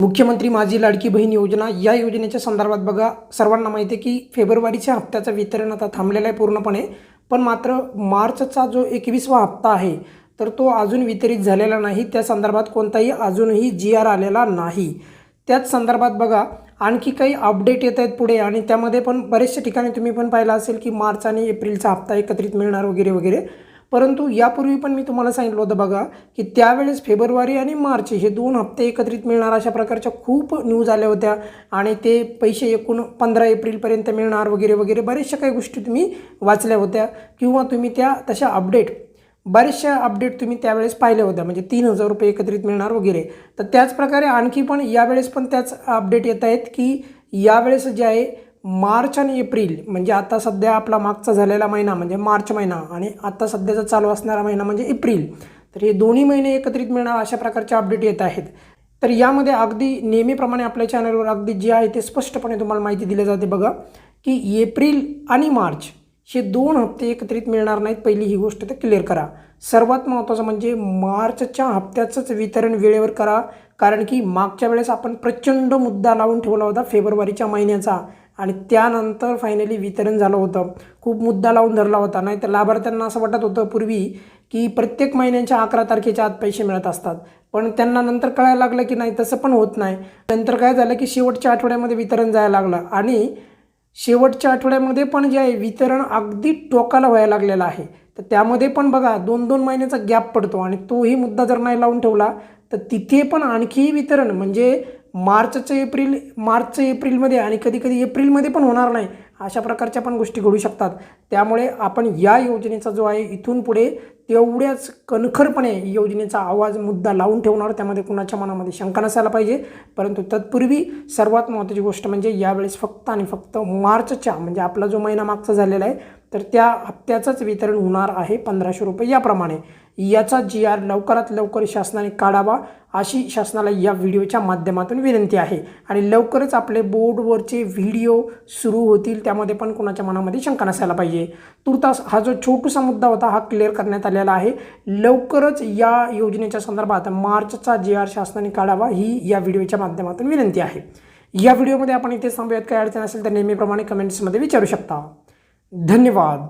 मुख्यमंत्री माझी लाडकी बहीण योजना या योजनेच्या संदर्भात बघा सर्वांना माहिती आहे की फेब्रुवारीच्या हप्त्याचं वितरण आता थांबलेलं आहे पूर्णपणे, पण मात्र मार्चचा जो 21वा हप्ता आहे तर तो अजून वितरित झालेला नाही। त्या संदर्भात कोणताही अजूनही GR आलेला नाही। त्याच संदर्भात बघा आणखी काही अपडेट येत आहेत पुढे आणि त्यामध्ये पण बरेचशा ठिकाणी तुम्ही पण पाहिलं असेल की मार्च आणि एप्रिलचा हप्ता एकत्रित मिळणार वगैरे वगैरे। परंतु यापूर्वी पण मी तुम्हाला सांगितलं होतं बघा की त्यावेळेस फेब्रुवारी आणि मार्च हे 2 हप्ते एकत्रित मिळणार अशा प्रकारच्या खूप न्यूज आल्या होत्या आणि ते पैसे एकूण 15 एप्रिलपर्यंत मिळणार वगैरे वगैरे बरेचशा काही गोष्टी तुम्ही वाचल्या होत्या किंवा तुम्ही त्या तशा बरेचशा अपडेट तुम्ही त्यावेळेस पाहिल्या होत्या, म्हणजे 3000 रुपये एकत्रित मिळणार वगैरे। तर त्याच प्रकारे आणखी पण यावेळेस पण त्याच अपडेट येत आहेत की यावेळेस जे आहे मार्च आणि एप्रिल म्हणजे आता सध्या आपला मागचा झालेला महिना म्हणजे मार्च महिना आणि आता सध्याचा चालू असणारा महिना म्हणजे एप्रिल, तर हे दोन्ही महिने एकत्रित मिळणार अशा प्रकारचे अपडेट येत आहेत। तर यामध्ये अगदी नेहमीप्रमाणे आपल्या चॅनलवर अगदी जे आहे ते स्पष्टपणे तुम्हाला माहिती दिली जाते बघा की एप्रिल आणि मार्च हे 2 हप्ते एकत्रित मिळणार नाहीत। पहिली ही गोष्ट तर क्लिअर करा। सर्वात महत्त्वाचं म्हणजे मार्चच्या हप्त्याचंच वितरण वेळेवर करा, कारण की मागच्या वेळेस आपण प्रचंड मुद्दा लावून ठेवला होता फेब्रुवारीच्या महिन्याचा आणि त्यानंतर फायनली वितरण झालं होतं। खूप मुद्दा लावून धरला होता, नाही तर लाभार्थ्यांना असं वाटत होतं पूर्वी की प्रत्येक महिन्याच्या 11 तारखेच्या आत पैसे मिळत असतात, पण त्यांना नंतर कळायला लागलं की नाही तसं पण होत नाही। नंतर काय झालं की शेवटच्या आठवड्यामध्ये वितरण जायला लागलं आणि शेवटच्या आठवड्यामध्ये पण जे आहे वितरण अगदी टोकाला व्हायला लागलेलं आहे। तर त्यामध्ये पण बघा 2-2 महिन्याचा गॅप पडतो आणि तोही मुद्दा जर नाही लावून ठेवला तर तिथे पण आणखी वितरण म्हणजे मार्चचं एप्रिलमध्ये आणि कधी एप्रिलमध्ये पण होणार नाही, अशा प्रकारच्या पण गोष्टी घडू शकतात। त्यामुळे आपण या योजनेचा जो आहे इथून पुढे तेवढ्याच कणखरपणे योजनेचा आवाज मुद्दा लावून ठेवणार, त्यामध्ये कुणाच्या मनामध्ये शंका नसायला पाहिजे। परंतु तत्पूर्वी सर्वात महत्त्वाची गोष्ट म्हणजे यावेळेस फक्त आणि फक्त मार्चच्या म्हणजे आपला जो महिना मागचा झालेला आहे तर त्या हप्त्याचंच वितरण होणार आहे 1500 रुपये याप्रमाणे। याचा GR लवकरात लवकर शासनाने काढावा अशी शासनाला या व्हिडिओच्या माध्यमातून विनंती आहे आणि लवकरच आपले बोर्डवरचे व्हिडिओ सुरू होतील, त्यामध्ये पण कुणाच्या मनामध्ये शंका नसायला पाहिजे। तुर्तास हा जो छोटासा मुद्दा होता हा क्लिअर करण्यात आलेला आहे। लवकरच या योजनेच्या संदर्भात मार्चचा GR शासनाने काढावा ही या व्हिडिओच्या माध्यमातून विनंती आहे। या व्हिडिओमध्ये आपण इथे थांबूयात, काही अडचण असेल तर नेहमीप्रमाणे कमेंट्समध्ये विचारू शकता। धन्यवाद।